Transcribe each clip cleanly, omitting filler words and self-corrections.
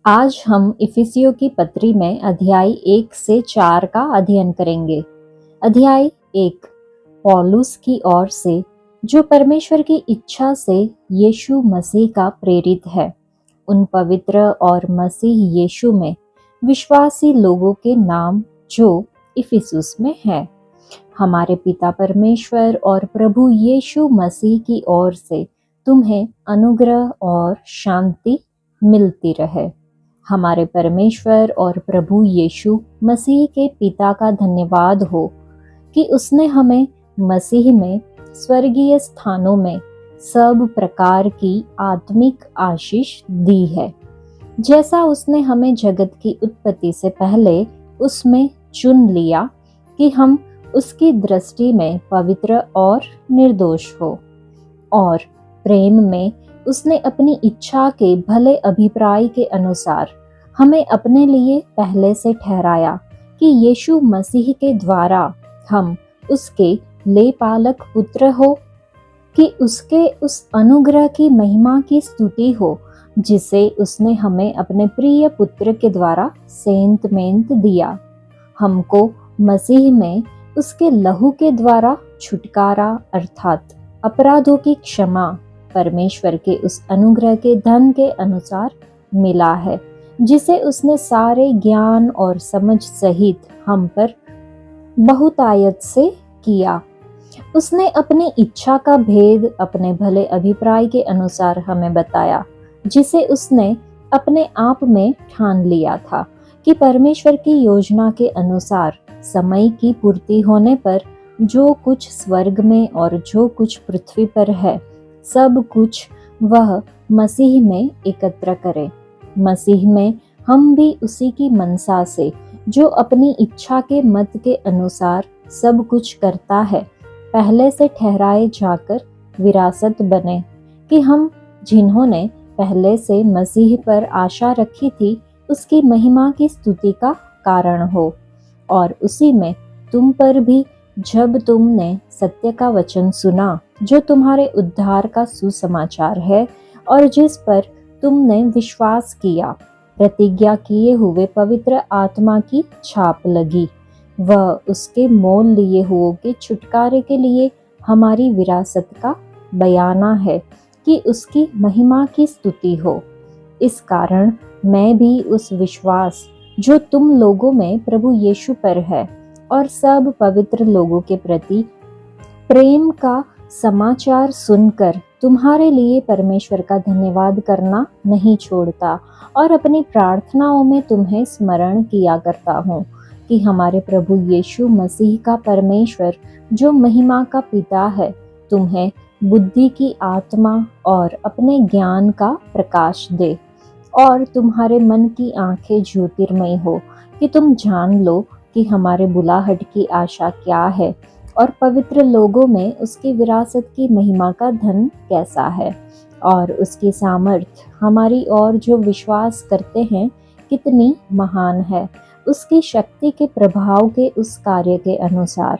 आज हम इफिसियों की पत्री में अध्याय 1 से 4 का अध्ययन करेंगे। अध्याय 1 पौलुस की ओर से, जो परमेश्वर की इच्छा से यीशु मसीह का प्रेरित है, उन पवित्र और मसीह यीशु में विश्वासी लोगों के नाम जो इफिसुस में है। हमारे पिता परमेश्वर और प्रभु यीशु मसीह की ओर से तुम्हें अनुग्रह और शांति मिलती रहे। हमारे परमेश्वर और प्रभु यीशु मसीह के पिता का धन्यवाद हो कि उसने हमें मसीह में स्वर्गीय स्थानों में सब प्रकार की आत्मिक आशीष दी है, जैसा उसने हमें जगत की उत्पत्ति से पहले उसमें चुन लिया कि हम उसकी दृष्टि में पवित्र और निर्दोष हो। और प्रेम में उसने अपनी इच्छा के भले अभिप्राय के अनुसार हमें अपने लिए पहले से ठहराया कि यीशु मसीह के द्वारा हम उसके लेपालक पुत्र हो, कि उसके उस अनुग्रह की महिमा की स्तुति हो जिसे उसने हमें अपने प्रिय पुत्र के द्वारा सेंतमेंत दिया। हमको मसीह में उसके लहू के द्वारा छुटकारा अर्थात अपराधों की क्षमा परमेश्वर के उस अनुग्रह के धन के अनुसार मिला है, जिसे उसने सारे ज्ञान और समझ सहित हम पर बहुतायत से किया। उसने अपनी इच्छा का भेद अपने भले अभिप्राय के अनुसार हमें बताया, जिसे उसने अपने आप में ठान लिया था कि परमेश्वर की योजना के अनुसार समय की पूर्ति होने पर जो कुछ स्वर्ग में और जो कुछ पृथ्वी पर है, सब कुछ वह मसीह में एकत्र करे। मसीह में हम भी उसी की मनसा से, जो अपनी इच्छा के मत के अनुसार सब कुछ करता है, पहले से ठहराए जाकर विरासत बने, कि हम जिन्होंने पहले से मसीह पर आशा रखी थी उसकी महिमा की स्तुति का कारण हो। और उसी में तुम पर भी, जब तुमने सत्य का वचन सुना जो तुम्हारे उद्धार का सुसमाचार है, और जिस पर तुमने विश्वास किया, प्रतिज्ञा किए हुए पवित्र आत्मा की छाप लगी। वह उसके मोल लिए हुओं के छुटकारे के लिए हमारी विरासत का बयाना है, कि उसकी महिमा की स्तुति हो। इस कारण मैं भी उस विश्वास जो तुम लोगों में प्रभु यीशु पर है और सब पवित्र लोगों के प्रति प्रेम का समाचार सुनकर तुम्हारे लिए परमेश्वर का धन्यवाद करना नहीं छोड़ता, और अपनी प्रार्थनाओं में तुम्हें स्मरण किया करता हूँ कि हमारे प्रभु यीशु मसीह का परमेश्वर, जो महिमा का पिता है, तुम्हें बुद्धि की आत्मा और अपने ज्ञान का प्रकाश दे, और तुम्हारे मन की आंखें ज्योतिर्मय हो, कि तुम जान लो कि हमारे बुलाहट की आशा क्या है, और पवित्र लोगों में उसकी विरासत की महिमा का धन कैसा है, और उसकी सामर्थ हमारी ओर जो विश्वास करते हैं कितनी महान है, उसकी शक्ति के प्रभाव के उस कार्य के अनुसार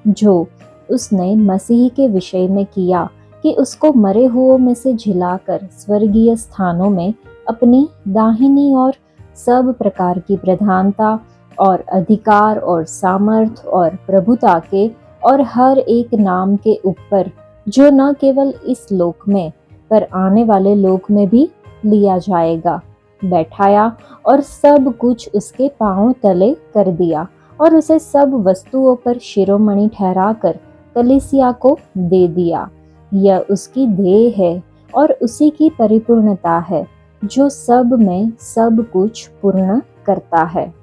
जो उसने मसीह के विषय में किया, कि उसको मरे हुओं में से झिलाकर स्वर्गीय स्थानों में अपनी दाहिनी ओर सब प्रकार की प्रधानता और अधिकार और सामर्थ और प्रभुता के और हर एक नाम के ऊपर, जो न केवल इस लोक में पर आने वाले लोक में भी लिया जाएगा, बैठाया, और सब कुछ उसके पांव तले कर दिया, और उसे सब वस्तुओं पर शिरोमणि ठहराकर कलीसिया को दे दिया। यह उसकी देह है और उसी की परिपूर्णता है, जो सब में सब कुछ पूर्ण करता है।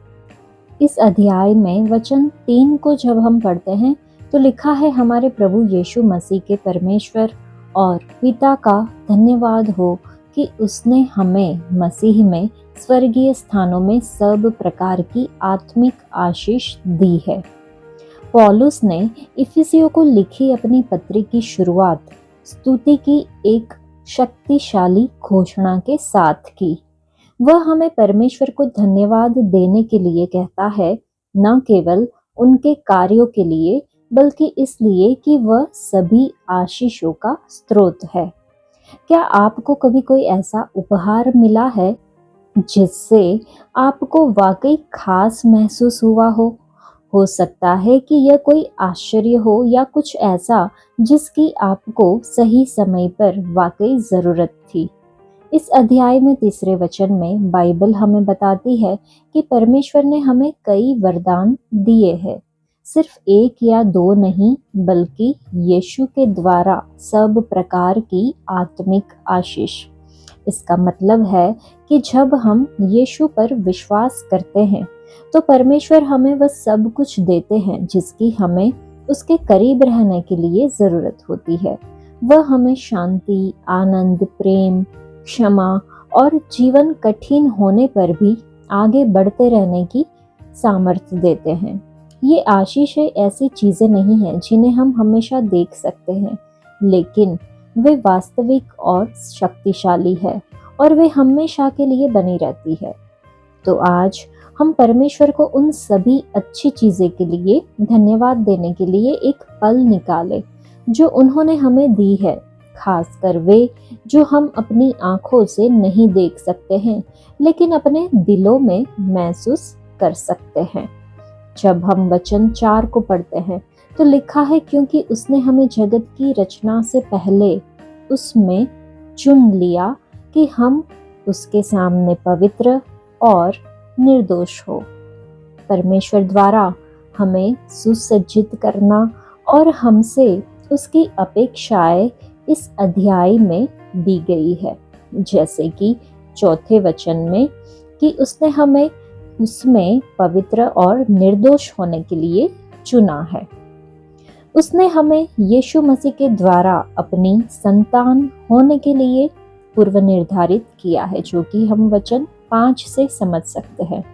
इस अध्याय में वचन 3 को जब हम पढ़ते हैं तो लिखा है, हमारे प्रभु यीशु मसीह के परमेश्वर और पिता का धन्यवाद हो कि उसने हमें मसीह में स्वर्गीय स्थानों में सब प्रकार की आत्मिक आशीष दी है। पौलुस ने इफिसियों को लिखी अपनी पत्री की शुरुआत स्तुति की एक शक्तिशाली घोषणा के साथ की। वह हमें परमेश्वर को धन्यवाद देने के लिए कहता है, न केवल उनके कार्यों के लिए, बल्कि इसलिए कि वह सभी आशीषों का स्रोत है। क्या आपको कभी कोई ऐसा उपहार मिला है जिससे आपको वाकई खास महसूस हुआ हो। हो सकता है कि यह कोई आश्चर्य हो या कुछ ऐसा जिसकी आपको सही समय पर वाकई जरूरत थी। इस अध्याय में तीसरे वचन में बाइबल हमें बताती है कि परमेश्वर ने हमें कई वरदान दिए हैं, सिर्फ एक या दो नहीं, बल्कि यीशु के द्वारा सब प्रकार की आत्मिक आशीष। इसका मतलब है कि जब हम यीशु पर विश्वास करते हैं तो परमेश्वर हमें वह सब कुछ देते हैं जिसकी हमें उसके करीब रहने के लिए जरूरत होती है। वह हमें शांति, आनंद, प्रेम, क्षमा और जीवन कठिन होने पर भी आगे बढ़ते रहने की सामर्थ्य देते हैं। ये आशीषें ऐसी चीजें नहीं हैं जिन्हें हम हमेशा देख सकते हैं, लेकिन वे वास्तविक और शक्तिशाली है और वे हमेशा के लिए बनी रहती है। तो आज हम परमेश्वर को उन सभी अच्छी चीजें के लिए धन्यवाद देने के लिए एक पल निकालें जो उन्होंने हमें दी है, खासकर वे जो हम अपनी आंखों से नहीं देख सकते हैं लेकिन अपने दिलों में महसूस कर सकते हैं। जब हम वचन 4 को पढ़ते हैं तो लिखा है, क्योंकि उसने हमें जगत की रचना से पहले उसमें चुन लिया कि हम उसके सामने पवित्र और निर्दोष हो। परमेश्वर द्वारा हमें सुसज्जित करना और हमसे उसकी अपेक्षाएं इस अध्याय में दी गई है, जैसे कि चौथे वचन में कि उसने हमें उसमें पवित्र और निर्दोष होने के लिए चुना है। उसने हमें यीशु मसीह के द्वारा अपनी संतान होने के लिए पूर्व निर्धारित किया है, जो कि हम वचन 5 से समझ सकते हैं।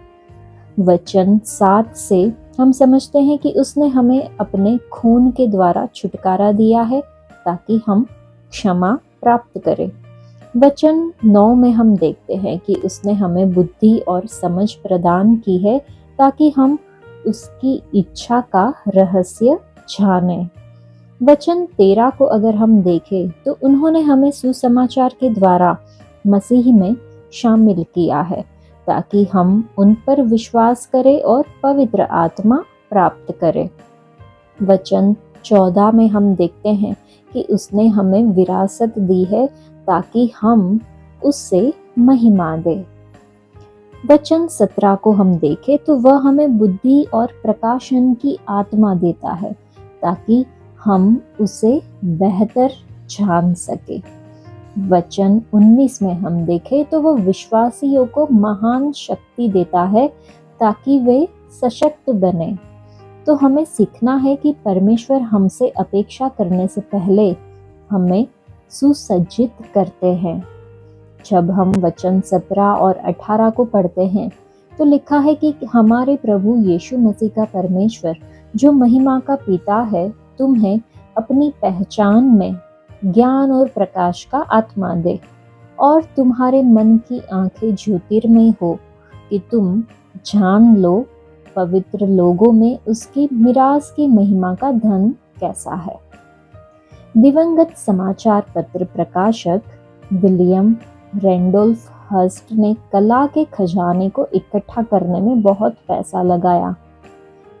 वचन 7 से हम समझते हैं कि उसने हमें अपने खून के द्वारा छुटकारा दिया है ताकि हम क्षमा प्राप्त करें। वचन 9 में हम देखते हैं कि उसने हमें बुद्धि और समझ प्रदान की है ताकि हम उसकी इच्छा का रहस्य जाने। वचन 13 को अगर हम देखें तो उन्होंने हमें सुसमाचार के द्वारा मसीह में शामिल किया है ताकि हम उन पर विश्वास करें और पवित्र आत्मा प्राप्त करें। वचन 14 में हम देखते हैं कि उसने हमें विरासत दी है ताकि हम उससे महिमा दें। वचन 17 को हम देखें तो वह हमें बुद्धि और प्रकाशन की आत्मा देता है ताकि हम उसे बेहतर जान सके। वचन 19 में हम देखें तो वह विश्वासियों को महान शक्ति देता है ताकि वे सशक्त बने। तो हमें सीखना है कि परमेश्वर हमसे अपेक्षा करने से पहले हमें सुसज्जित करते हैं। जब हम वचन 17 और 18 को पढ़ते हैं तो लिखा है कि हमारे प्रभु यीशु मसीह का परमेश्वर जो महिमा का पिता है तुम्हें अपनी पहचान में ज्ञान और प्रकाश का आत्मा दे और तुम्हारे मन की आंखें ज्योतिर्मय हो कि तुम जान लो पवित्र लोगों में उसकी मिरास की महिमा का धन कैसा है। दिवंगत समाचार पत्र प्रकाशक विलियम रेंडोल्फ हर्स्ट ने कला के खजाने को इकट्ठा करने में बहुत पैसा लगाया।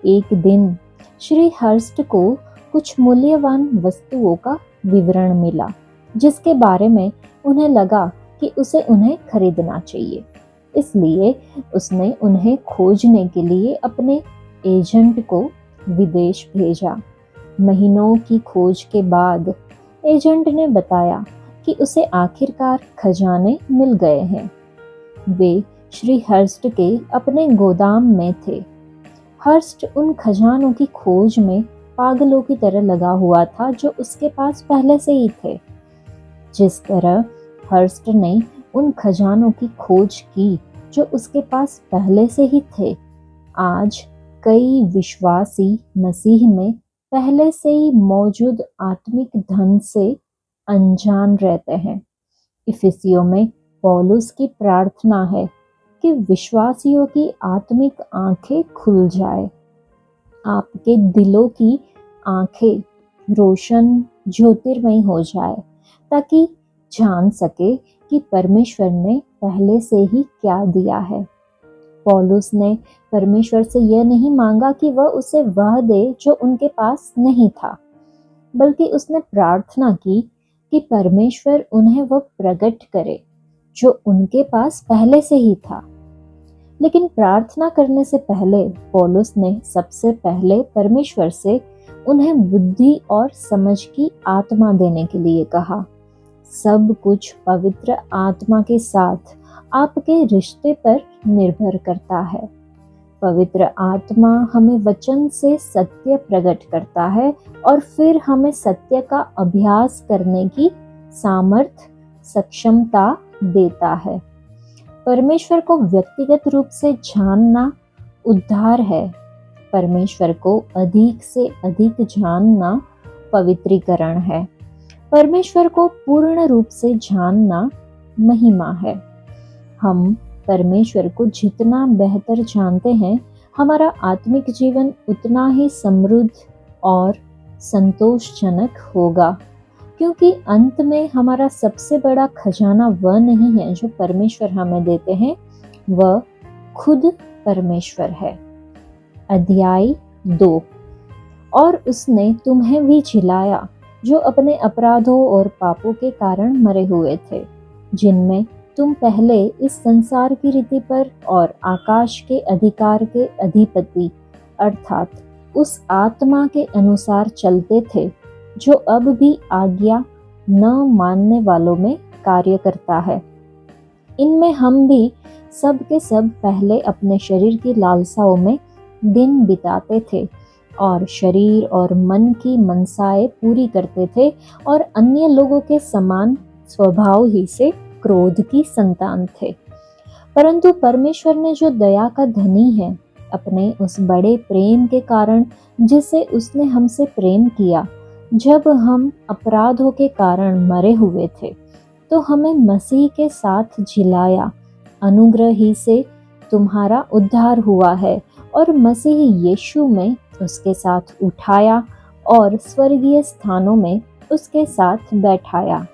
एक दिन श्री हर्स्ट को कुछ मूल्यवान वस्तुओं का विवरण मिला जिसके बारे में उन्हें लगा कि उसे उन्हें खरीदना चाहिए। इसलिए उसने उन्हें खोजने के लिए अपने एजेंट को विदेश भेजा। महीनों की खोज के बाद एजेंट ने बताया कि उसे आखिरकार खजाने मिल गए हैं। वे श्री हर्स्ट के अपने गोदाम में थे। हर्स्ट उन खजानों की खोज में पागलों की तरह लगा हुआ था जो उसके पास पहले से ही थे। जिस तरह हर्स्ट ने उन खजानों की खोज की जो उसके पास पहले से ही थे, आज कई विश्वासी मसीह में पहले से ही मौजूद आत्मिक धन से अनजान रहते हैं। इफिसियों में पौलुस की प्रार्थना है कि विश्वासियों की आत्मिक आंखें खुल जाए, आपके दिलों की आंखें रोशन ज्योतिर्मयी हो जाए ताकि जान सके कि परमेश्वर ने पहले से ही क्या दिया है। पौलुस ने परमेश्वर से यह नहीं मांगा कि वह उसे वह दे जो उनके पास नहीं था, बल्कि उसने प्रार्थना की कि परमेश्वर उन्हें वह प्रकट करे जो उनके पास पहले से ही था। लेकिन प्रार्थना करने से पहले पौलुस ने सबसे पहले परमेश्वर से उन्हें बुद्धि और समझ की आत्मा देने के लिए कहा। सब कुछ पवित्र आत्मा के साथ आपके रिश्ते पर निर्भर करता है। पवित्र आत्मा हमें वचन से सत्य प्रकट करता है और फिर हमें सत्य का अभ्यास करने की सामर्थ्य, सक्षमता देता है। परमेश्वर को व्यक्तिगत रूप से जानना उद्धार है। परमेश्वर को अधिक से अधिक जानना पवित्रीकरण है। परमेश्वर को पूर्ण रूप से जानना महिमा है। हम परमेश्वर को जितना बेहतर जानते हैं, हमारा आत्मिक जीवन उतना ही समृद्ध और संतोषजनक होगा, क्योंकि अंत में हमारा सबसे बड़ा खजाना वह नहीं है जो परमेश्वर हमें देते हैं, वह खुद परमेश्वर है। अध्याय 2। और उसने तुम्हें भी जिलाया जो अपने अपराधों और पापों के कारण मरे हुए थे, जिनमें तुम पहले इस संसार की रीति पर और आकाश के अधिकार के अधिपति अर्थात उस आत्मा के अनुसार चलते थे जो अब भी आज्ञा न मानने वालों में कार्य करता है। इनमें हम भी सब के सब पहले अपने शरीर की लालसाओं में दिन बिताते थे और शरीर और मन की मनसाएं पूरी करते थे और अन्य लोगों के समान स्वभाव ही से क्रोध की संतान थे। परंतु परमेश्वर ने जो दया का धनी है, अपने उस बड़े प्रेम के कारण जिसे उसने हमसे प्रेम किया, जब हम अपराधों के कारण मरे हुए थे, तो हमें मसीह के साथ जिलाया। अनुग्रह ही से तुम्हारा उद्धार हुआ है और मसीह यीशु में उसके साथ उठाया और स्वर्गीय स्थानों में उसके साथ बैठाया,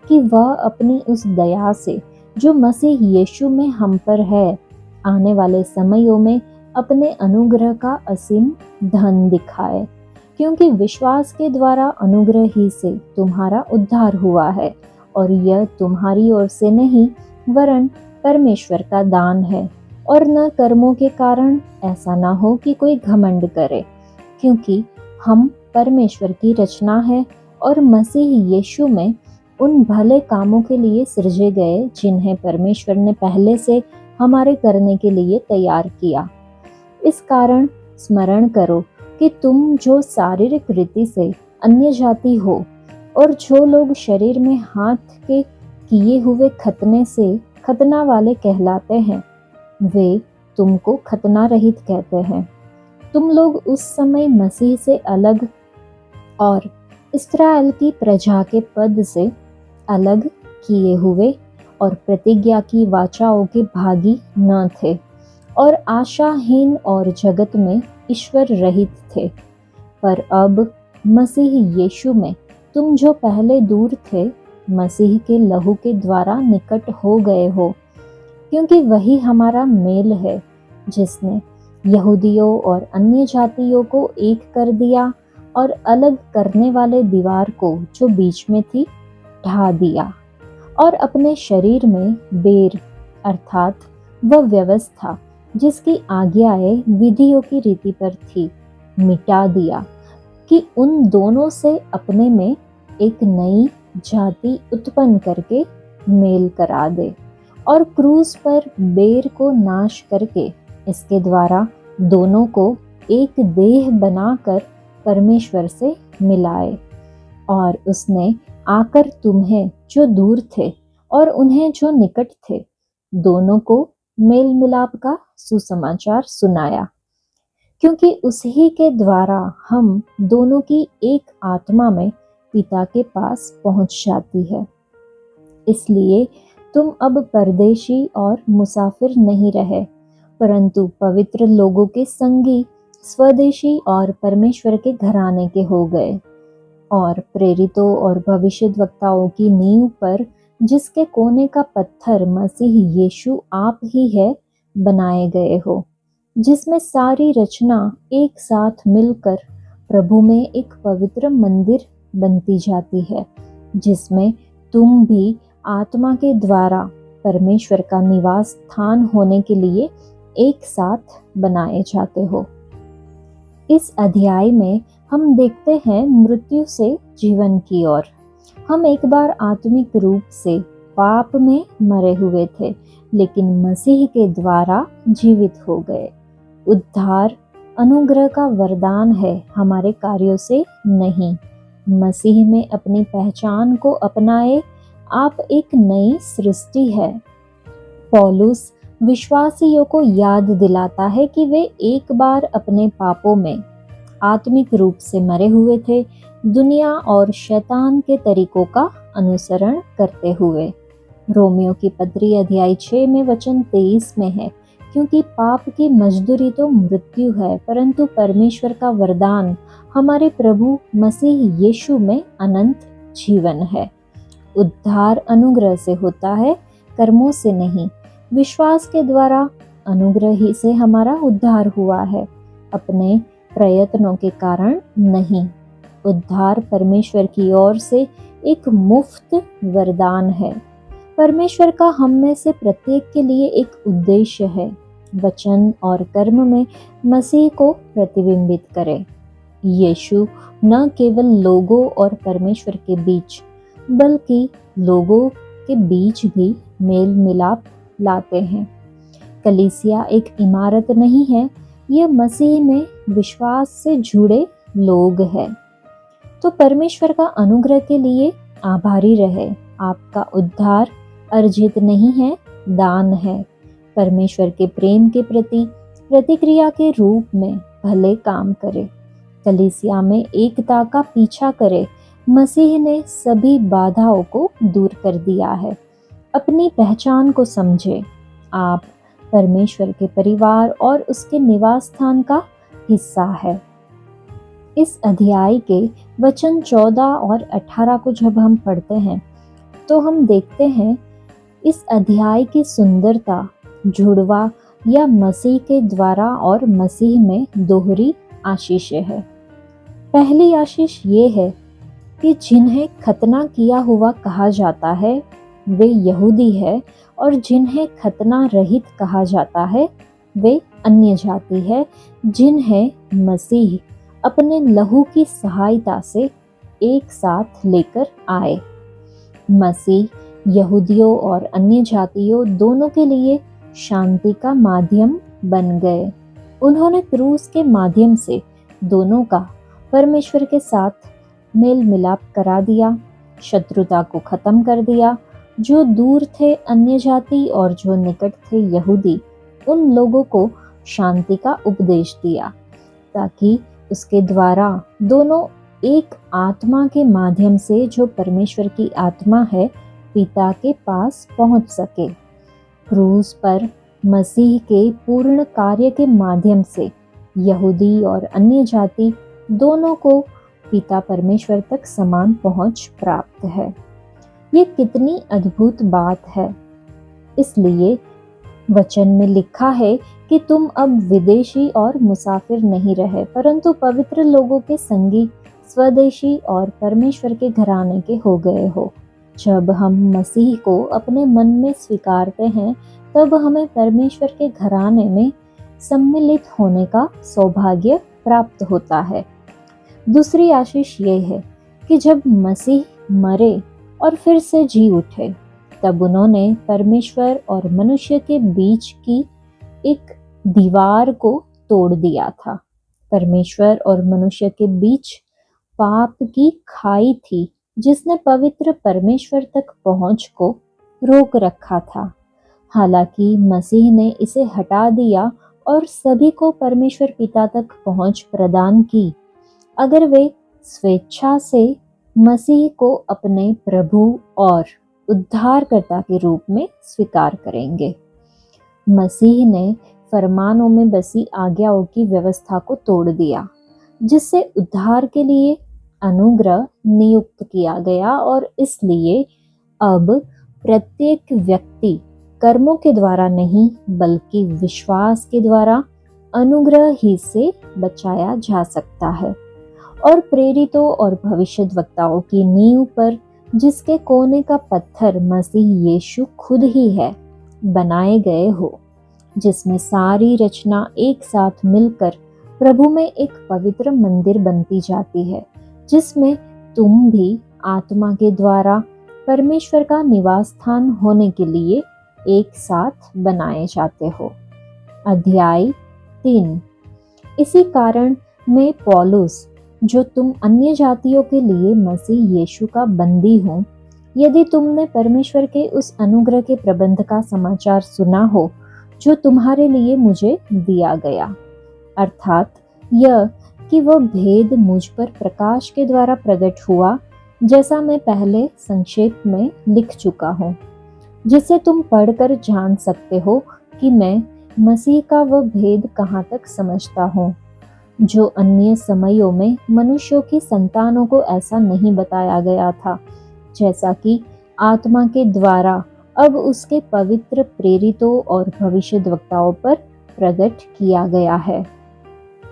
कि वह अपनी उस दया से जो मसीह यीशु में हम पर है, आने वाले समयों में अपने अनुग्रह का असीम धन दिखाए। क्योंकि विश्वास के द्वारा अनुग्रह ही से तुम्हारा उद्धार हुआ है, और यह तुम्हारी ओर से नहीं वरन परमेश्वर का दान है, और न कर्मों के कारण, ऐसा न हो कि कोई घमंड करे। क्योंकि हम परमेश्वर की रचना है और मसीह यीशु में उन भले कामों के लिए सृजे गए जिन्हें परमेश्वर ने पहले से हमारे करने के लिए तैयार किया। इस कारण स्मरण करो कि तुम जो शारीरिक रीति से अन्य जाति हो और जो लोग शरीर में हाथ के किए हुए खतने से खतना वाले कहलाते हैं, वे तुमको खतना रहित कहते हैं। तुम लोग उस समय मसीह से अलग और इस्राएल की प्रजा के पद से अलग किए हुए और प्रतिज्ञा की वाचाओं के भागी न थे, और आशाहीन और जगत में ईश्वर रहित थे। पर अब मसीह यीशु में तुम जो पहले दूर थे, मसीह के लहू के द्वारा निकट हो गए हो, क्योंकि वही हमारा मेल है, जिसने यहूदियों और अन्य जातियों को एक कर दिया और अलग करने वाले दीवार को जो बीच में थी ढा दिया, और अपने शरीर में बेर अर्थात वह व्यवस्था जिसकी आज्ञाएं विधियों की रीति पर थी, मिटा दिया, कि उन दोनों से अपने में एक नई जाति उत्पन्न करके मेल करा दे, और क्रूस पर बेर को नाश करके इसके द्वारा दोनों को एक देह बनाकर परमेश्वर से मिलाए। और उसने आकर तुम्हें जो दूर थे और उन्हें जो निकट थे, दोनों को मेल मिलाप का सुसमाचार सुनाया। क्योंकि उसी के द्वारा हम दोनों की एक आत्मा में पिता के पास पहुंच जाती है। इसलिए तुम अब परदेशी और मुसाफिर नहीं रहे, परंतु पवित्र लोगों के संगी, स्वदेशी और परमेश्वर के घराने के हो गए, और प्रेरितों और भविष्यद्वक्ताओं की नींव पर जिसके कोने का पत्थर मसीह यीशु आप ही है, बनाए गए हो, जिसमें सारी रचना एक साथ मिलकर प्रभु में एक पवित्र मंदिर बनती जाती है, जिसमें तुम भी आत्मा के द्वारा परमेश्वर का निवास स्थान होने के लिए एक साथ बनाए जाते हो। इस अध्याय में हम देखते हैं मृत्यु से जीवन की ओर। हम एक बार आत्मिक रूप से पाप में मरे हुए थे, लेकिन मसीह के द्वारा जीवित हो गए। उद्धार अनुग्रह का वरदान है, हमारे कार्यों से नहीं। मसीह में अपनी पहचान को अपनाए, आप एक नई सृष्टि है। पौलुस विश्वासियों को याद दिलाता है कि वे एक बार अपने पापों में आत्मिक रूप से मरे हुए थे, दुनिया और शैतान के तरीकों का अनुसरण करते हुए। रोमियो की पत्री अध्याय 6 में वचन 23 में है, क्योंकि पाप की मजदूरी तो मृत्यु है, परंतु परमेश्वर का वरदान हमारे प्रभु मसीह यीशु में अनंत जीवन है। उद्धार अनुग्रह से होता है, कर्मों से नहीं। विश्वास के द्वारा अनुग्रह ही से हमारा उद्धार हुआ है, अपने प्रयत्नों के कारण नहीं। उद्धार परमेश्वर की ओर से एक मुफ्त वरदान है। परमेश्वर का हम में से प्रत्येक के लिए एक उद्देश्य है, वचन और कर्म में मसीह को प्रतिबिंबित करे। यीशु न केवल लोगों और परमेश्वर के बीच, बल्कि लोगों के बीच भी मेल मिलाप लाते हैं। कलीसिया एक इमारत नहीं है, यह मसीह में विश्वास से जुड़े लोग हैं। तो परमेश्वर का अनुग्रह के लिए आभारी रहे। आपका उद्धार अर्जित नहीं है, दान है। परमेश्वर के प्रेम के प्रति प्रतिक्रिया के रूप में भले काम करे। कलीसिया में एकता का पीछा करे। मसीह ने सभी बाधाओं को दूर कर दिया है। अपनी पहचान को समझे। आप परमेश्वर के परिवार और उसके निवास स्थान का हिस्सा है। इस अध्याय के वचन 14 और 18 को जब हम पढ़ते हैं तो हम देखते हैं इस अध्याय की सुंदरता जुड़वा या मसीह के द्वारा और मसीह में दोहरी आशीषें है। पहली आशीष ये है कि जिन्हें खतना किया हुआ कहा जाता है वे यहूदी है, और जिन्हें खतना रहित कहा जाता है वे अन्य जाति है, जिन्हें मसीह अपने लहू की सहायता से एक साथ लेकर आए। मसीह यहूदियों और अन्य जातियों दोनों के लिए शांति का माध्यम बन गए। उन्होंने क्रूस के माध्यम से दोनों का परमेश्वर के साथ मेल मिलाप करा दिया, शत्रुता को खत्म कर दिया। जो दूर थे अन्य जाति और जो निकट थे यहूदी, उन लोगों को शांति का उपदेश दिया, ताकि उसके द्वारा दोनों एक आत्मा के माध्यम से, जो परमेश्वर की आत्मा है, पिता के पास पहुंच सके। क्रूस पर मसीह के पूर्ण कार्य के माध्यम से यहूदी और अन्य जाति दोनों को पिता परमेश्वर तक समान पहुंच प्राप्त है। ये कितनी अद्भुत बात है। इसलिए वचन में लिखा है कि तुम अब विदेशी और मुसाफिर नहीं रहे, परंतु पवित्र लोगों के संगी, स्वदेशी और परमेश्वर के घराने के हो गए हो। जब हम मसीह को अपने मन में स्वीकारते हैं, तब हमें परमेश्वर के घराने में सम्मिलित होने का सौभाग्य प्राप्त होता है। दूसरी आशीष ये है कि जब मसीह मरे और फिर से जी उठे, तब उन्होंने परमेश्वर और मनुष्य के बीच की एक दीवार को तोड़ दिया था। परमेश्वर और मनुष्य के बीच पाप की खाई थी, जिसने पवित्र परमेश्वर तक पहुंच को रोक रखा था। हालांकि मसीह ने इसे हटा दिया और सभी को परमेश्वर पिता तक पहुंच प्रदान की, अगर वे स्वेच्छा से मसीह को अपने प्रभु और उद्धारकर्ता के रूप में स्वीकार करेंगे। मसीह ने फरमानों में बसी आज्ञाओं की व्यवस्था को तोड़ दिया, जिससे उद्धार के लिए अनुग्रह नियुक्त किया गया, और इसलिए अब प्रत्येक व्यक्ति कर्मों के द्वारा नहीं बल्कि विश्वास के द्वारा अनुग्रह ही से बचाया जा सकता है। और प्रेरितों और भविष्यद्वक्ताओं की नींव पर, जिसके कोने का पत्थर मसीह यीशु खुद ही है, बनाए गए हो, जिसमें सारी रचना एक साथ मिलकर प्रभु में एक पवित्र मंदिर बनती जाती है, जिसमें तुम भी आत्मा के द्वारा परमेश्वर का निवास स्थान होने के लिए एक साथ बनाए जाते हो। अध्याय 3। इसी कारण मैं पौलुस, जो तुम अन्य जातियों के लिए मसीह यीशु का बंदी हूँ, यदि तुमने परमेश्वर के उस अनुग्रह के प्रबंध का समाचार सुना हो जो तुम्हारे लिए मुझे दिया गया, अर्थात यह कि वह भेद मुझ पर प्रकाश के द्वारा प्रकट हुआ, जैसा मैं पहले संक्षेप में लिख चुका हूँ, जिसे तुम पढ़कर जान सकते हो कि मैं मसीह का वह भेद कहाँ तक समझता हूँ, जो अन्य समयों में मनुष्यों की संतानों को ऐसा नहीं बताया गया था, जैसा कि आत्मा के द्वारा अब उसके पवित्र प्रेरितों और भविष्यद्वक्ताओं पर प्रकट किया गया है।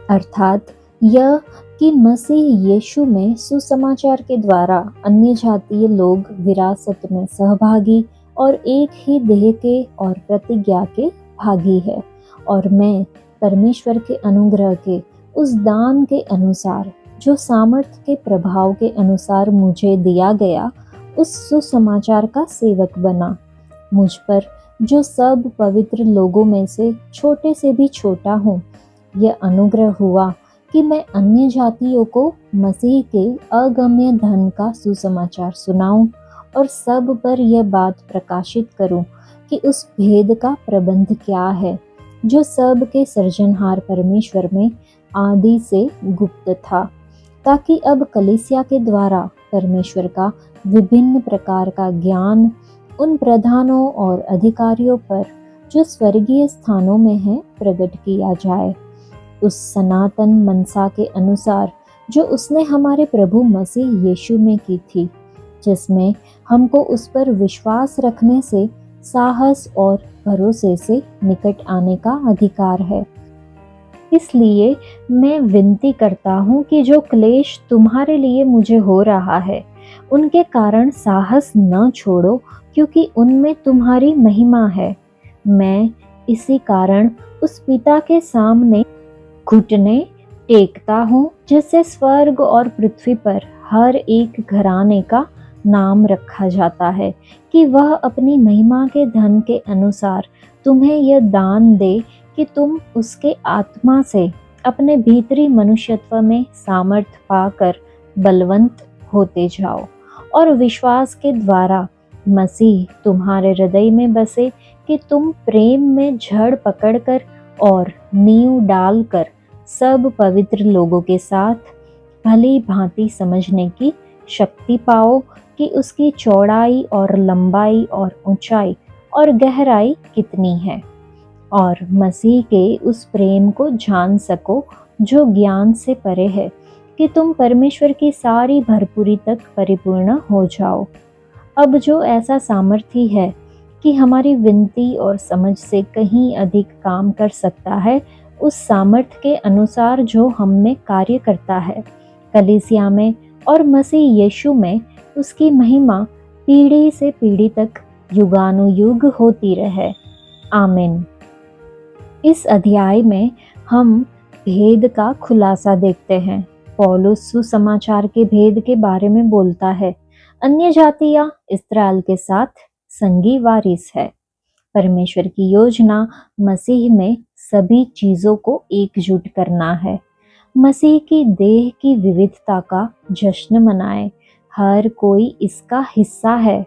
अर्थात यह कि मसीह यीशु में सुसमाचार के द्वारा अन्य जातीय लोग विरासत में सहभागी और एक ही देह के और प्रतिज्ञा के भागी है, और मैं परमेश्वर के अनुग्रह के उस दान के अनुसार जो सामर्थ्य के प्रभाव के अनुसार मुझे दिया गया, उस सुसमाचार का सेवक बना। मुझ पर, जो सब पवित्र लोगों में से छोटे से भी छोटा हूँ, यह अनुग्रह हुआ कि मैं अन्य जातियों को मसीह के अगम्य धन का सुसमाचार सुनाऊं और सब पर यह बात प्रकाशित करूं कि उस भेद का प्रबंध क्या है, जो सब के सृजनहार परमेश्वर में आदि से गुप्त था, ताकि अब कलीसिया के द्वारा परमेश्वर का विभिन्न प्रकार का ज्ञान उन प्रधानों और अधिकारियों पर, जो स्वर्गीय स्थानों में है, प्रकट किया जाए, उस सनातन मनसा के अनुसार जो उसने हमारे प्रभु मसीह यीशु में की थी, जिसमें हमको उस पर विश्वास रखने से साहस और भरोसे से निकट आने का अधिकार है। इसलिए मैं विनती करता हूँ कि जो क्लेश तुम्हारे लिए मुझे हो रहा है, उनके कारण साहस न छोड़ो, क्योंकि उनमें तुम्हारी महिमा है। मैं इसी कारण उस पिता के सामने घुटने टेकता हूँ, जिससे स्वर्ग और पृथ्वी पर हर एक घराने का नाम रखा जाता है, कि वह अपनी महिमा के धन के अनुसार तुम्हें यह दान दे कि तुम उसके आत्मा से अपने भीतरी मनुष्यत्व में सामर्थ्य पाकर बलवंत होते जाओ, और विश्वास के द्वारा मसीह तुम्हारे हृदय में बसे, कि तुम प्रेम में जड़ पकड़कर और नींव डालकर सब पवित्र लोगों के साथ भली भांति समझने की शक्ति पाओ कि उसकी चौड़ाई और लंबाई और ऊंचाई और गहराई कितनी है, और मसीह के उस प्रेम को जान सको जो ज्ञान से परे है, कि तुम परमेश्वर की सारी भरपूरी तक परिपूर्ण हो जाओ। अब जो ऐसा सामर्थ्य है कि हमारी विनती और समझ से कहीं अधिक काम कर सकता है, उस सामर्थ्य के अनुसार जो हम में कार्य करता है, कलीसिया में और मसीह यीशु में उसकी महिमा पीढ़ी से पीढ़ी तक युगानुयुग होती रहे। आमीन। इस अध्याय में हम भेद का खुलासा देखते हैं। पौलुस सुसमाचार के भेद के बारे में बोलता है। अन्य जातियां इस्राएल के साथ संगी वारिस है। परमेश्वर की योजना मसीह में सभी चीजों को एकजुट करना है। मसीह की देह की विविधता का जश्न मनाए। हर कोई इसका हिस्सा है।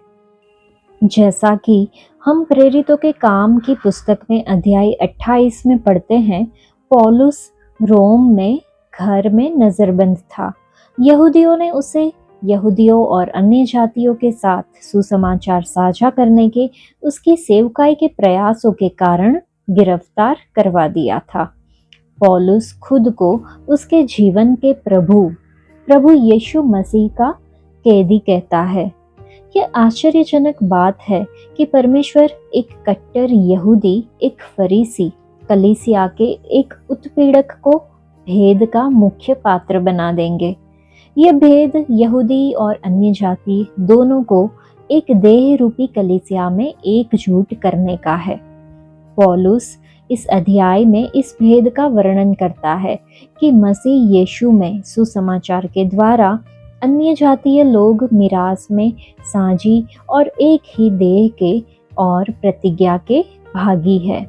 जैसा कि हम प्रेरितों के काम की पुस्तक में अध्याय 28 में पढ़ते हैं, पौलुस रोम में घर में नजरबंद था। यहूदियों ने उसे यहूदियों और अन्य जातियों के साथ सुसमाचार साझा करने के उसकी सेवकाई के प्रयासों के कारण गिरफ्तार करवा दिया था। पौलुस खुद को उसके जीवन के प्रभु यीशु मसीह का कैदी कहता है। यह आश्चर्यजनक बात है कि परमेश्वर एक कट्टर यहूदी, एक फरीसी, कलीसिया के एक उत्पीड़क को भेद का मुख्य पात्र बना देंगे। यह भेद यहूदी और अन्य जाति दोनों को एक देह रूपी कलीसिया में एकजुट करने का है। पौलुस इस अध्याय में इस भेद का वर्णन करता है कि मसीह यीशु में सुसमाचार के द्वारा अन्य जातीय लोग मिरास में साझी और एक ही देह के और प्रतिज्ञा के भागी है।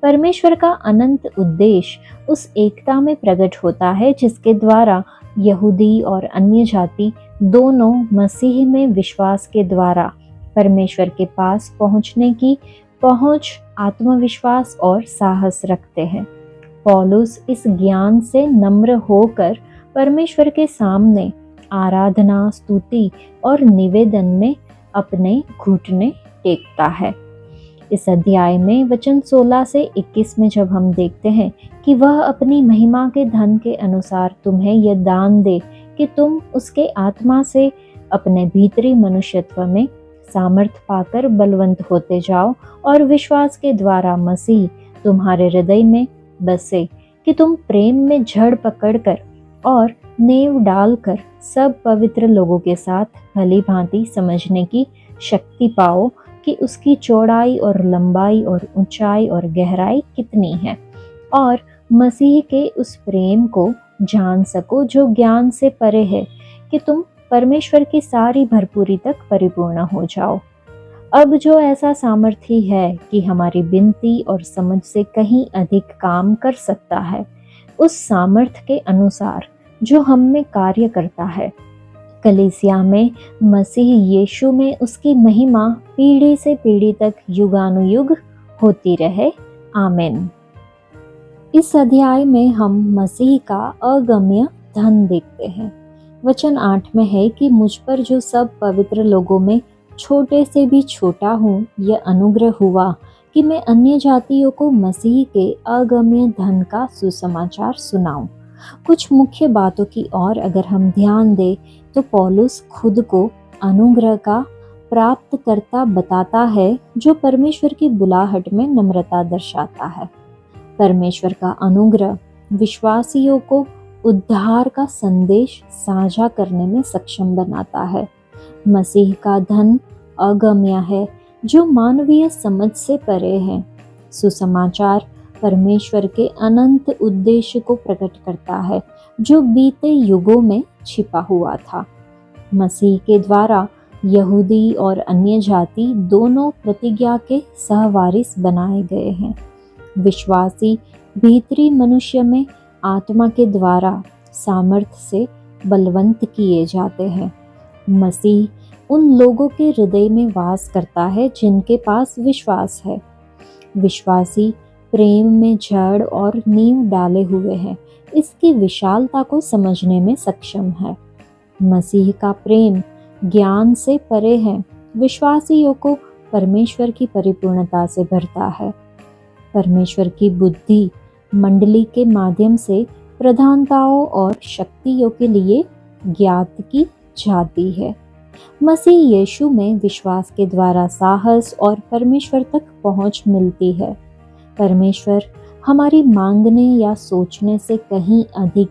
परमेश्वर का अनंत उद्देश्य उस एकता में प्रकट होता है जिसके द्वारा यहूदी और अन्य जाति दोनों मसीह में विश्वास के द्वारा परमेश्वर के पास पहुंचने की पहुंच, आत्मविश्वास और साहस रखते हैं। पौलुस इस ज्ञान से नम्र होकर परमेश्वर के सामने आराधना, स्तुति और निवेदन में अपने घुटने टेकता है। इस अध्याय में वचन 16 से 21 में जब हम देखते हैं कि वह अपनी महिमा के धन के अनुसार तुम्हें यह दान दे कि तुम उसके आत्मा से अपने भीतरी मनुष्यत्व में सामर्थ पाकर बलवंत होते जाओ और विश्वास के द्वारा मसीह तुम्हारे हृदय में बसे, कि तुम प्रेम में जड़ पकड़कर और नेव डालकर सब पवित्र लोगों के साथ भली भांति समझने की शक्ति पाओ कि उसकी चौड़ाई और लंबाई और ऊंचाई और गहराई कितनी है, और मसीह के उस प्रेम को जान सको जो ज्ञान से परे है, कि तुम परमेश्वर की सारी भरपूरी तक परिपूर्ण हो जाओ। अब जो ऐसा सामर्थी है कि हमारी विनती और समझ से कहीं अधिक काम कर सकता है, उस सामर्थ के अनुसार जो हम में कार्य करता है, कलीसिया में मसीह यीशु में उसकी महिमा पीढ़ी से पीढ़ी तक युगानुयुग होती रहे। आमीन। इस अध्याय में हम मसीह का अगम्य धन देखते हैं। वचन 8 में है कि मुझ पर जो सब पवित्र लोगों में छोटे से भी छोटा हूँ, यह अनुग्रह हुआ कि मैं अन्य जातियों को मसीह के अगम्य धन का सुसमाचार सुनाऊं। कुछ मुख्य बातों की ओर अगर हम ध्यान दें तो पौलुस खुद को अनुग्रह का प्राप्तकर्ता बताता है, जो परमेश्वर की बुलाहट में नम्रता दर्शाता है। परमेश्वर का अनुग्रह विश्वासियों को उद्धार का संदेश साझा करने में सक्षम बनाता है। मसीह का धन अगम्य है, जो मानवीय समझ से परे है। सुसमाचार परमेश्वर के अनंत उद्देश्य को प्रकट करता है, जो बीते युगों में छिपा हुआ था। मसीह के द्वारा यहूदी और अन्य जाति दोनों प्रतिज्ञा के सहवारिस बनाए गए हैं। विश्वासी भीतरी मनुष्य में आत्मा के द्वारा सामर्थ्य से बलवंत किए जाते हैं। मसीह उन लोगों के हृदय में वास करता है जिनके पास विश्वास है। विश्वासी प्रेम में जड़ और नींव डाले हुए हैं, इसकी विशालता को समझने में सक्षम है। मसीह का प्रेम ज्ञान से परे है, विश्वासियों को परमेश्वर की परिपूर्णता से भरता है। परमेश्वर की बुद्धि मंडली के माध्यम से प्रधानताओं और शक्तियों के लिए ज्ञात की जाती है। मसीह यीशु में विश्वास के द्वारा साहस और परमेश्वर तक पहुंच मिलती है। परमेश्वर हमारी मांगने या सोचने से कहीं अधिक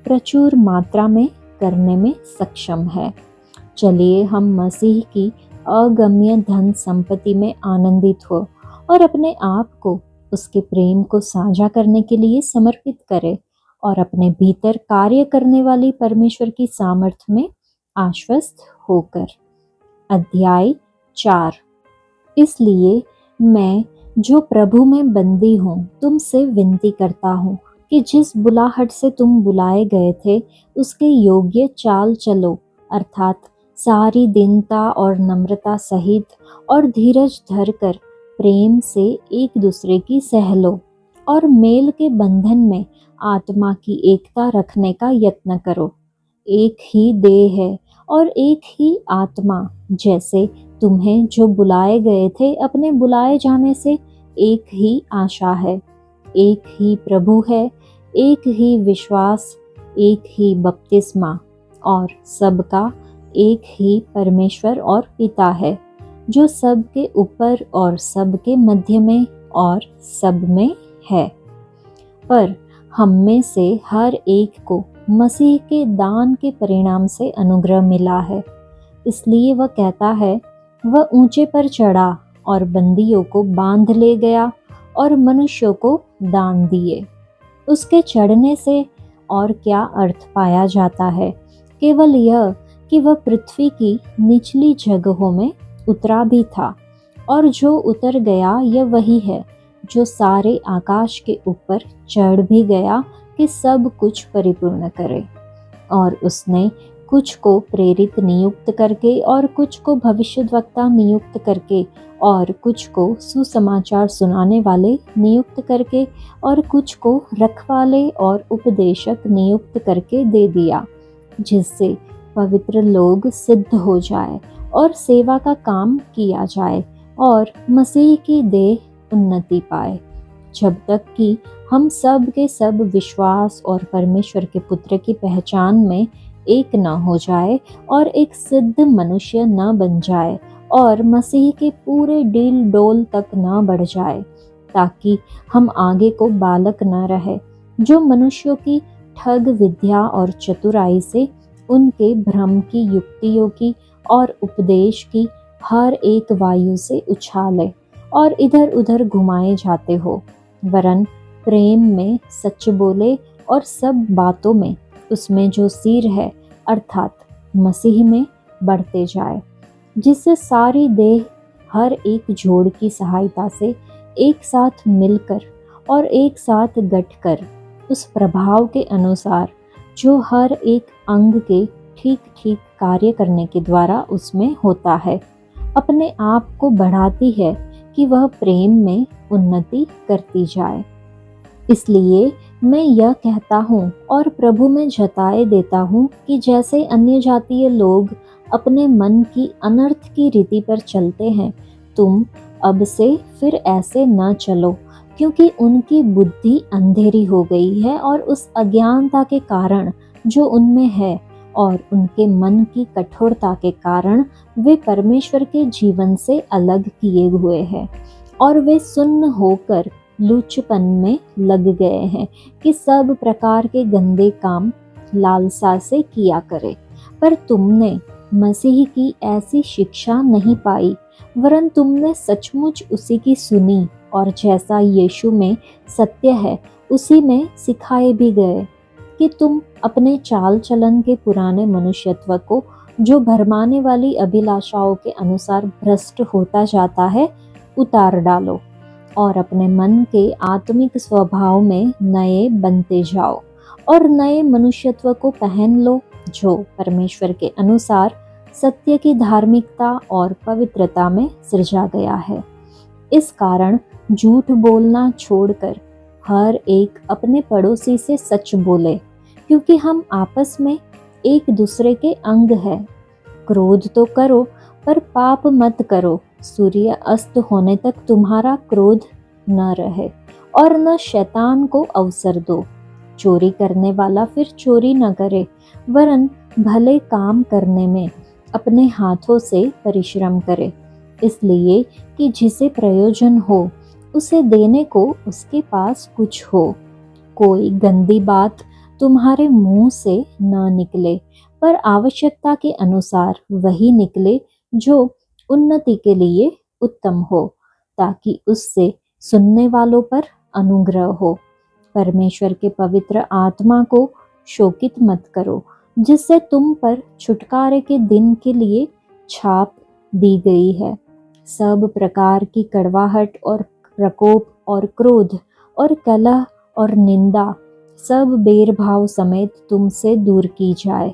प्रचुर मात्रा में करने में सक्षम है। चलिए हम मसीह की अगम्य धन संपत्ति में आनंदित हो और अपने आप को उसके प्रेम को साझा करने के लिए समर्पित करें और अपने भीतर कार्य करने वाली परमेश्वर की सामर्थ्य में आश्वस्त होकर। अध्याय 4। इसलिए मैं जो प्रभु में बंदी हूँ तुमसे विनती करता हूँ कि जिस बुलाहट से तुम बुलाए गए थे उसके योग्य चाल चलो, अर्थात सारी दीनता और नम्रता सहित और धीरज धरकर प्रेम से एक दूसरे की सह लो और मेल के बंधन में आत्मा की एकता रखने का यत्न करो। एक ही देह है और एक ही आत्मा, जैसे तुम्हें जो बुलाए गए थे अपने बुलाए जाने से एक ही आशा है। एक ही प्रभु है, एक ही विश्वास, एक ही बपतिस्मा और सबका एक ही परमेश्वर और पिता है, जो सबके ऊपर और सबके मध्य में और सब में है। पर हम में से हर एक को मसीह के दान के परिणाम से अनुग्रह मिला है। इसलिए वह कहता है, वह ऊंचे पर चढ़ा और बंदियों को बांध ले गया और मनुष्यों को दान दिए। उसके चढ़ने से और क्या अर्थ पाया जाता है? केवल यह कि वह पृथ्वी की निचली जगहों में उतरा भी था, और जो उतर गया यह वही है जो सारे आकाश के ऊपर चढ़ भी गया कि सब कुछ परिपूर्ण करे। और उसने कुछ को प्रेरित नियुक्त करके और कुछ को भविष्यद्वक्ता नियुक्त करके और कुछ को सुसमाचार सुनाने वाले नियुक्त करके और कुछ को रखवाले और उपदेशक नियुक्त करके दे दिया, जिससे पवित्र लोग सिद्ध हो जाए और सेवा का काम किया जाए और मसीह की देह उन्नति पाए, जब तक कि हम सब के सब विश्वास और परमेश्वर के पुत्र की पहचान में एक न हो जाए और एक सिद्ध मनुष्य न बन जाए और मसीह के पूरे डील डोल तक न बढ़ जाए, ताकि हम आगे को बालक न रहे, जो मनुष्यों की ठग विद्या और चतुराई से उनके भ्रम की युक्तियों की और उपदेश की हर एक वायु से उछाले और इधर उधर घुमाए जाते हो, वरन प्रेम में सच बोले और सब बातों में उसमें जो सिर है अर्थात मसीह में बढ़ते जाए, जिससे सारी देह हर एक जोड़ की सहायता से एक साथ मिलकर और एक साथ गठकर उस प्रभाव के अनुसार जो हर एक अंग के ठीक ठीक कार्य करने के द्वारा उसमें होता है, अपने आप को बढ़ाती है कि वह प्रेम में उन्नति करती जाए। इसलिए मैं यह कहता हूँ और प्रभु में जताए देता हूँ कि जैसे अन्य जातीय लोग अपने मन की अनर्थ की रीति पर चलते हैं, तुम अब से फिर ऐसे न चलो, क्योंकि उनकी बुद्धि अंधेरी हो गई है और उस अज्ञानता के कारण जो उनमें है और उनके मन की कठोरता के कारण वे परमेश्वर के जीवन से अलग किए हुए हैं और वे सुन्न होकर लुचपन में लग गए हैं कि सब प्रकार के गंदे काम लालसा से किया करे। पर तुमने मसीह की ऐसी शिक्षा नहीं पाई, वरन तुमने सचमुच उसी की सुनी और जैसा यीशु में सत्य है उसी में सिखाए भी गए, कि तुम अपने चाल चलन के पुराने मनुष्यत्व को, जो भरमाने वाली अभिलाषाओं के अनुसार भ्रष्ट होता जाता है, उतार डालो और अपने मन के आत्मिक स्वभाव में नए बनते जाओ और नए मनुष्यत्व को पहन लो, जो परमेश्वर के अनुसार सत्य की धार्मिकता और पवित्रता में सृजा गया है। इस कारण झूठ बोलना छोड़कर हर एक अपने पड़ोसी से सच बोले, क्योंकि हम आपस में एक दूसरे के अंग हैं। क्रोध तो करो पर पाप मत करो। सूर्य अस्त होने तक तुम्हारा क्रोध न रहे और न शैतान को अवसर दो। चोरी करने वाला फिर चोरी न करे, वरन भले काम करने में अपने हाथों से परिश्रम करे, इसलिए कि जिसे प्रयोजन हो उसे देने को उसके पास कुछ हो। कोई गंदी बात तुम्हारे मुंह से न निकले, पर आवश्यकता के अनुसार वही निकले जो उन्नति के लिए उत्तम हो, ताकि उससे सुनने वालों पर अनुग्रह हो। परमेश्वर के पवित्र आत्मा को शोकित मत करो, जिससे तुम पर छुटकारे के दिन के लिए छाप दी गई है। सब प्रकार की कड़वाहट और प्रकोप और क्रोध और कलह और निंदा सब बेरभाव समेत तुमसे दूर की जाए।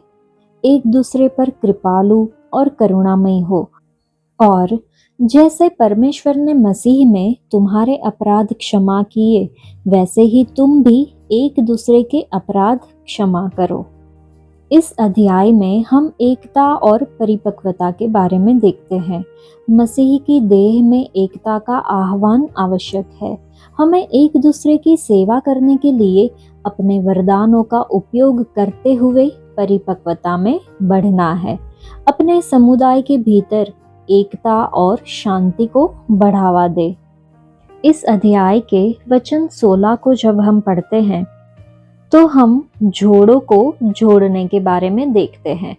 एक दूसरे पर कृपालु और करुणामयी हो, और जैसे परमेश्वर ने मसीह में तुम्हारे अपराध क्षमा किए, वैसे ही तुम भी एक दूसरे के अपराध क्षमा करो। इस अध्याय में हम एकता और परिपक्वता के बारे में देखते हैं। मसीह की देह में एकता का आह्वान आवश्यक है। हमें एक दूसरे की सेवा करने के लिए अपने वरदानों का उपयोग करते हुए परिपक्वता में बढ़ना है। अपने समुदाय के भीतर एकता और शांति को बढ़ावा दे। इस अध्याय के वचन 16 को जब हम पढ़ते हैं तो हम जोड़ों को जोड़ने के बारे में देखते हैं।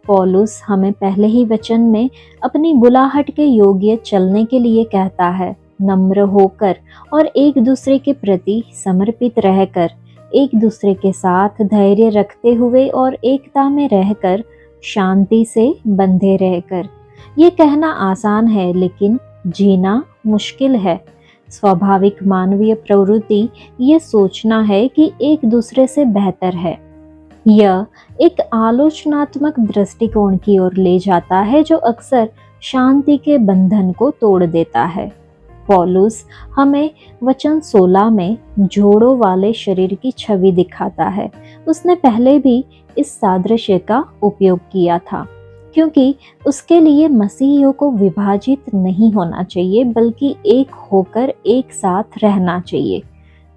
पौलुस हमें पहले ही वचन में अपनी बुलाहट के योग्य चलने के लिए कहता है, नम्र होकर और एक दूसरे के प्रति समर्पित रहकर, एक दूसरे के साथ धैर्य रखते हुए और एकता में रहकर, शांति से बंधे रहकर। ये कहना आसान है लेकिन जीना मुश्किल है। स्वाभाविक मानवीय प्रवृत्ति ये सोचना है कि एक दूसरे से बेहतर है। यह एक आलोचनात्मक दृष्टिकोण की ओर ले जाता है जो अक्सर शांति के बंधन को तोड़ देता है। पौलुस हमें वचन 16 में जोड़ों वाले शरीर की छवि दिखाता है। उसने पहले भी इस सादृश्य का उपयोग किया था, क्योंकि उसके लिए मसीहियों को विभाजित नहीं होना चाहिए बल्कि एक होकर एक साथ रहना चाहिए।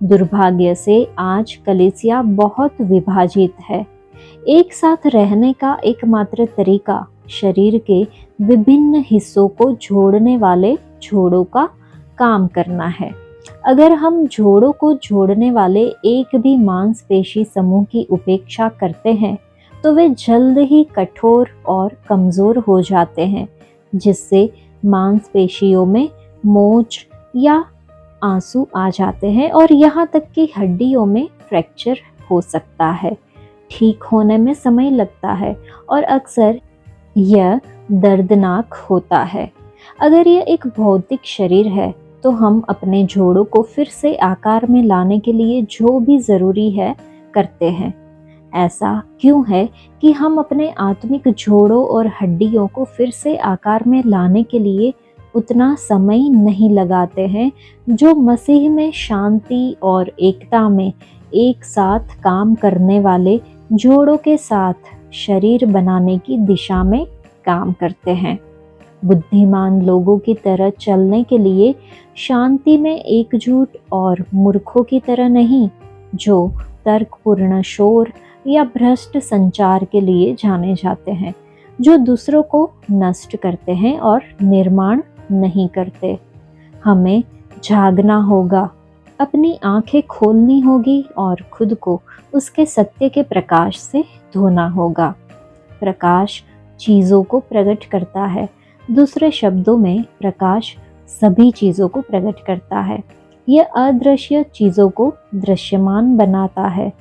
दुर्भाग्य से आज कलीसिया बहुत विभाजित है। एक साथ रहने का एकमात्र तरीका शरीर के विभिन्न हिस्सों को जोड़ने वाले जोड़ों का काम करना है। अगर हम जोड़ों को जोड़ने वाले एक भी मांसपेशी समूह की उपेक्षा करते हैं तो वे जल्द ही कठोर और कमजोर हो जाते हैं, जिससे मांसपेशियों में मोच या आंसू आ जाते हैं और यहाँ तक कि हड्डियों में फ्रैक्चर हो सकता है। ठीक होने में समय लगता है और अक्सर यह दर्दनाक होता है। अगर यह एक भौतिक शरीर है तो हम अपने जोड़ों को फिर से आकार में लाने के लिए जो भी ज़रूरी है करते हैं। ऐसा क्यों है कि हम अपने आत्मिक जोड़ों और हड्डियों को फिर से आकार में लाने के लिए उतना समय नहीं लगाते हैं जो मसीह में शांति और एकता में एक साथ काम करने वाले जोड़ों के साथ शरीर बनाने की दिशा में काम करते हैं। बुद्धिमान लोगों की तरह चलने के लिए शांति में एकजुट और मूर्खों की तरह नहीं, जो तर्कपूर्ण शोर या भ्रष्ट संचार के लिए जाने जाते हैं, जो दूसरों को नष्ट करते हैं और निर्माण नहीं करते। हमें जागना होगा, अपनी आंखें खोलनी होगी और खुद को उसके सत्य के प्रकाश से धोना होगा। प्रकाश चीज़ों को प्रकट करता है। दूसरे शब्दों में प्रकाश सभी चीज़ों को प्रकट करता है। यह अदृश्य चीज़ों को दृश्यमान बनाता है।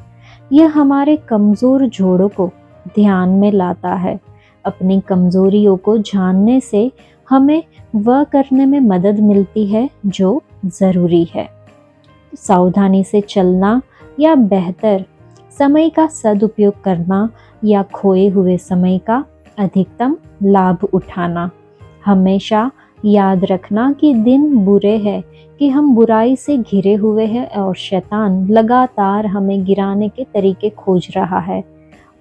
यह हमारे कमज़ोर जोड़ों को ध्यान में लाता है। अपनी कमज़ोरियों को जानने से हमें वह करने में मदद मिलती है जो ज़रूरी है। सावधानी से चलना या बेहतर समय का सदुपयोग करना या खोए हुए समय का अधिकतम लाभ उठाना। हमेशा याद रखना कि दिन बुरे हैं, कि हम बुराई से घिरे हुए हैं और शैतान लगातार हमें गिराने के तरीके खोज रहा है।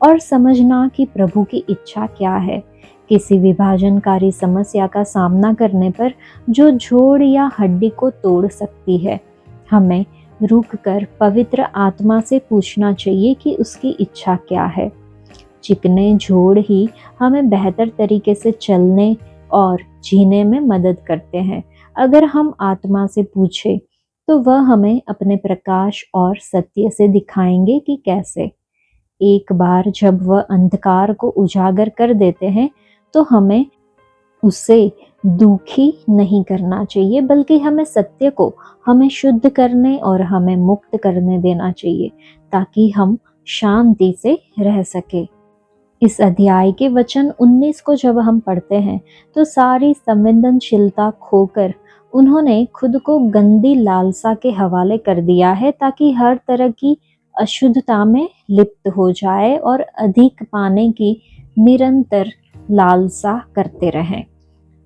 और समझना कि प्रभु की इच्छा क्या है। किसी विभाजनकारी समस्या का सामना करने पर जो जोड़ या हड्डी को तोड़ सकती है, हमें रुककर पवित्र आत्मा से पूछना चाहिए कि उसकी इच्छा क्या है। चिकने जोड़ ही हमें बेहतर तरीके से चलने और जीने में मदद करते हैं। अगर हम आत्मा से पूछें तो वह हमें अपने प्रकाश और सत्य से दिखाएंगे कि कैसे। एक बार जब वह अंधकार को उजागर कर देते हैं तो हमें उससे दुखी नहीं करना चाहिए, बल्कि हमें सत्य को हमें शुद्ध करने और हमें मुक्त करने देना चाहिए ताकि हम शांति से रह सके। इस अध्याय के वचन 19 को जब हम पढ़ते हैं तो सारी संवेदनशीलता खोकर उन्होंने खुद को गंदी लालसा के हवाले कर दिया है ताकि हर तरह की अशुद्धता में लिप्त हो जाए और अधिक पाने की निरंतर लालसा करते रहें।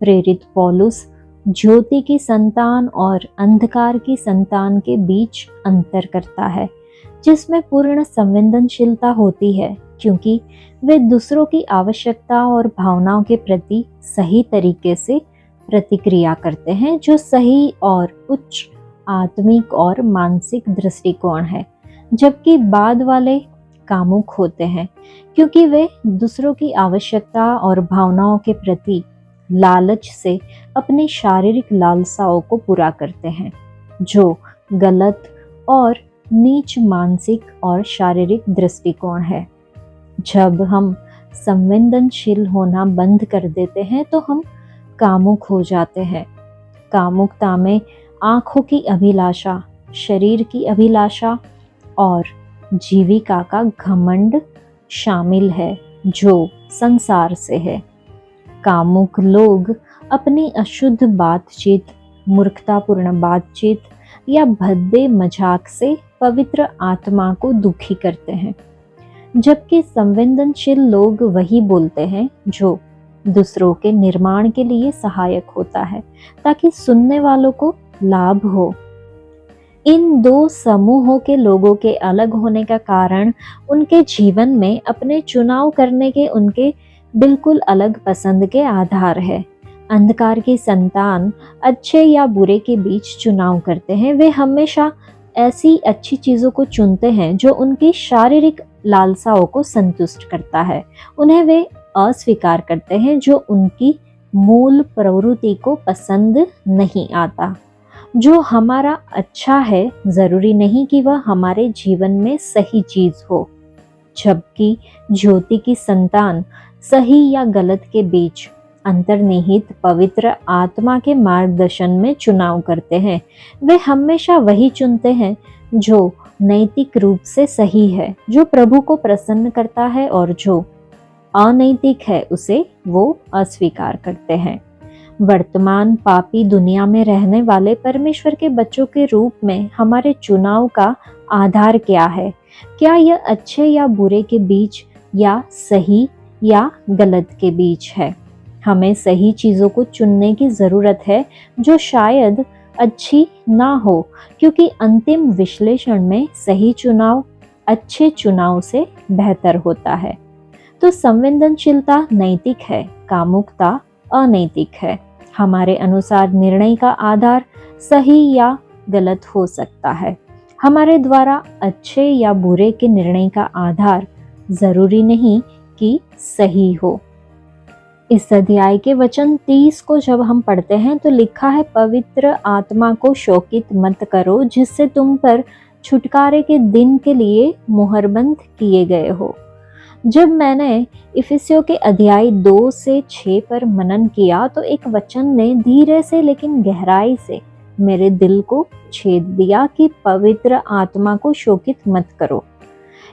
प्रेरित पौलुस ज्योति की संतान और अंधकार की संतान के बीच अंतर करता है, जिसमें पूर्ण संवेदनशीलता होती है, क्योंकि वे दूसरों की आवश्यकता और भावनाओं के प्रति सही तरीके से प्रतिक्रिया करते हैं, जो सही और उच्च आत्मिक और मानसिक दृष्टिकोण है। जबकि बाद वाले कामुक होते हैं, क्योंकि वे दूसरों की आवश्यकता और भावनाओं के प्रति लालच से अपनी शारीरिक लालसाओं को पूरा करते हैं, जो गलत और नीच मानसिक और शारीरिक दृष्टिकोण है। जब हम संवेदनशील होना बंद कर देते हैं तो हम कामुक हो जाते हैं। कामुकता में आंखों की अभिलाषा, शरीर की अभिलाषा और जीविका का घमंड शामिल है, जो संसार से है। कामुक लोग अपनी अशुद्ध बातचीत, मूर्खतापूर्ण बातचीत या भद्दे मजाक से पवित्र आत्मा को दुखी करते हैं, जबकि संवेदनशील लोग वही बोलते हैं जो दूसरों के निर्माण के लिए सहायक होता है, ताकि सुनने वालों को लाभ हो। इन दो समूहों के लोगों के अलग होने का कारण उनके जीवन में अपने चुनाव करने के उनके बिल्कुल अलग पसंद के आधार है। अंधकार की संतान अच्छे या बुरे के बीच चुनाव करते हैं। वे हमेशा ऐसी अच्छी चीजों को चुनते हैं जो उनकी शारीरिक लालसाओं को संतुष्ट करता है। उन्हें वे अस्वीकार करते हैं जो उनकी मूल प्रवृत्ति को पसंद नहीं आता। जो हमारा अच्छा है जरूरी नहीं कि वह हमारे जीवन में सही चीज हो, जबकि ज्योति की संतान सही या गलत के बीच अंतर्निहित पवित्र आत्मा के मार्गदर्शन में चुनाव करते हैं। वे हमेशा वही चुनते हैं जो नैतिक रूप से सही है, जो प्रभु को प्रसन्न करता है, और जो अनैतिक है उसे वो अस्वीकार करते हैं। वर्तमान पापी दुनिया में रहने वाले परमेश्वर के बच्चों के रूप में हमारे चुनाव का आधार क्या है? क्या यह अच्छे या बुरे के बीच या सही या गलत के बीच है? हमें सही चीजों को चुनने की जरूरत है, जो शायद अच्छी ना हो, क्योंकि अंतिम विश्लेषण में सही चुनाव अच्छे चुनाव से बेहतर होता है। तो संवेदनशीलता नैतिक है, कामुकता अनैतिक है। हमारे अनुसार निर्णय का आधार सही या गलत हो सकता है। हमारे द्वारा अच्छे या बुरे के निर्णय का आधार जरूरी नहीं कि सही हो। इस अध्याय के वचन 30 को जब हम पढ़ते हैं तो लिखा है, पवित्र आत्मा को शोकित मत करो, जिससे तुम पर छुटकारे के दिन के लिए मुहरबंद किए गए हो। जब मैंने इफिसियों के अध्याय 2 से 6 पर मनन किया तो एक वचन ने धीरे से लेकिन गहराई से मेरे दिल को छेद दिया कि पवित्र आत्मा को शोकित मत करो।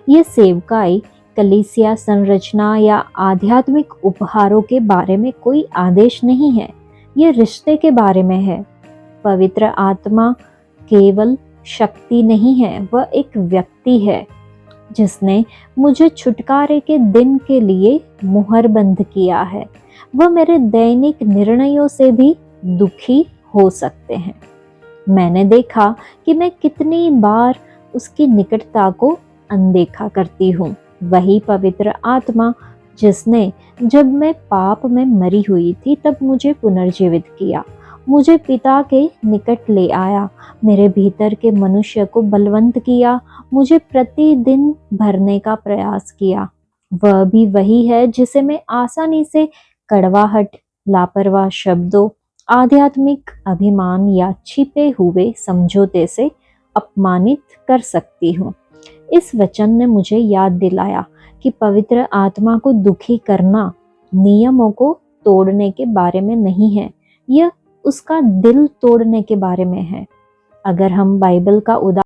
ये सेवकाई, कलीसिया संरचना या आध्यात्मिक उपहारों के बारे में कोई आदेश नहीं है, ये रिश्ते के बारे में है। पवित्र आत्मा केवल शक्ति नहीं है, वह एक व्यक्ति है जिसने मुझे छुटकारे के दिन के लिए मुहरबंद किया है। वह मेरे दैनिक निर्णयों से भी दुखी हो सकते हैं। मैंने देखा कि मैं कितनी बार उसकी निकटता को अनदेखा करती हूँ। वही पवित्र आत्मा जिसने जब मैं पाप में मरी हुई थी तब मुझे पुनर्जीवित किया, मुझे पिता के निकट ले आया, मेरे भीतर के मनुष्य को बलवंत किया, मुझे प्रतिदिन भरने का प्रयास किया। वह भी वही है जिसे मैं आसानी से कड़वाहट, लापरवाह शब्दों, आध्यात्मिक अभिमान या छिपे हुए समझौते से अपमानित कर सकती हूँ। इस वचन ने मुझे याद दिलाया कि पवित्र आत्मा को दुखी करना नियमों को तोड़ने के बारे में नहीं है, यह उसका दिल तोड़ने के बारे में है। अगर हम बाइबल का